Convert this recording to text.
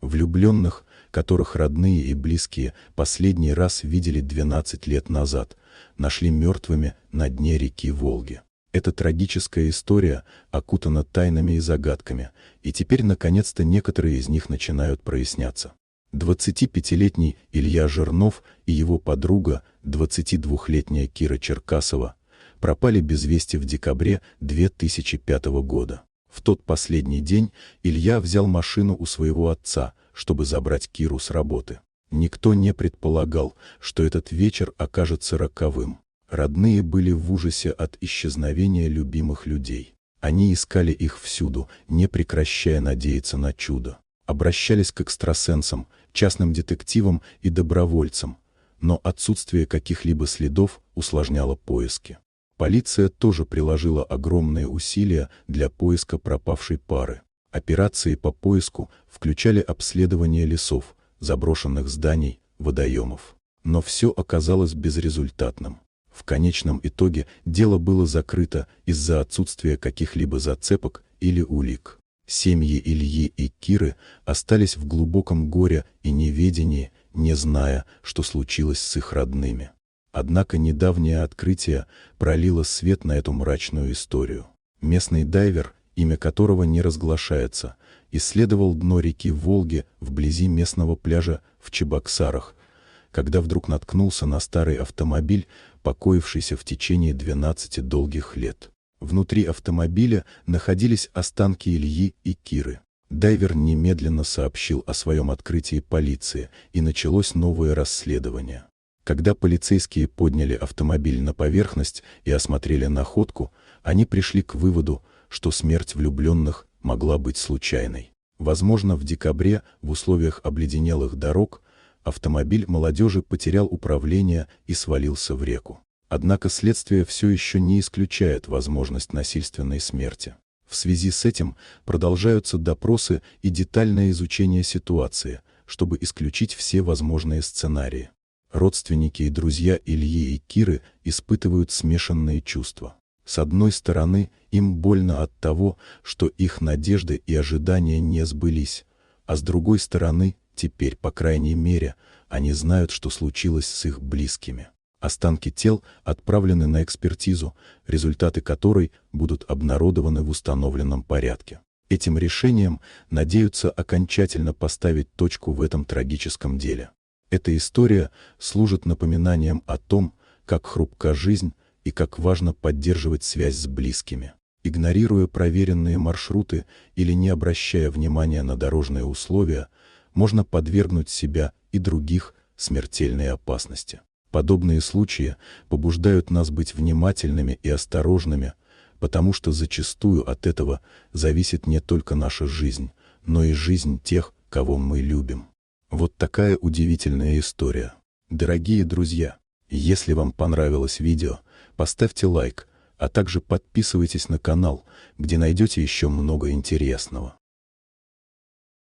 Влюбленных, которых родные и близкие последний раз видели 12 лет назад, нашли мертвыми на дне реки Волги. Эта трагическая история окутана тайнами и загадками, и теперь наконец-то некоторые из них начинают проясняться. 25-летний Илья Жирнов и его подруга, 22-летняя Кира Черкасова, пропали без вести в декабре 2005 года. В тот последний день Илья взял машину у своего отца, чтобы забрать Киру с работы. Никто не предполагал, что этот вечер окажется роковым. Родные были в ужасе от исчезновения любимых людей. Они искали их всюду, не прекращая надеяться на чудо. Обращались к экстрасенсам, частным детективам и добровольцам, но отсутствие каких-либо следов усложняло поиски. Полиция тоже приложила огромные усилия для поиска пропавшей пары. Операции по поиску включали обследование лесов, заброшенных зданий, водоемов. Но все оказалось безрезультатным. В конечном итоге дело было закрыто из-за отсутствия каких-либо зацепок или улик. Семьи Ильи и Киры остались в глубоком горе и неведении, не зная, что случилось с их родными. Однако недавнее открытие пролило свет на эту мрачную историю. Местный дайвер, имя которого не разглашается, исследовал дно реки Волги вблизи местного пляжа в Чебоксарах, когда вдруг наткнулся на старый автомобиль, покоившийся в течение 12 долгих лет. Внутри автомобиля находились останки Ильи и Киры. Дайвер немедленно сообщил о своем открытии полиции, и началось новое расследование. Когда полицейские подняли автомобиль на поверхность и осмотрели находку, они пришли к выводу, что смерть влюбленных могла быть случайной. Возможно, в декабре в условиях обледенелых дорог автомобиль молодежи потерял управление и свалился в реку. Однако следствие все еще не исключает возможность насильственной смерти. В связи с этим продолжаются допросы и детальное изучение ситуации, чтобы исключить все возможные сценарии. Родственники и друзья Ильи и Киры испытывают смешанные чувства. С одной стороны, им больно от того, что их надежды и ожидания не сбылись, а с другой стороны, теперь, по крайней мере, они знают, что случилось с их близкими. Останки тел отправлены на экспертизу, результаты которой будут обнародованы в установленном порядке. Этим решением надеются окончательно поставить точку в этом трагическом деле. Эта история служит напоминанием о том, как хрупка жизнь и как важно поддерживать связь с близкими. Игнорируя проверенные маршруты или не обращая внимания на дорожные условия, можно подвергнуть себя и других смертельной опасности. Подобные случаи побуждают нас быть внимательными и осторожными, потому что зачастую от этого зависит не только наша жизнь, но и жизнь тех, кого мы любим. Вот такая удивительная история. Дорогие друзья, если вам понравилось видео, поставьте лайк, а также подписывайтесь на канал, где найдете еще много интересного.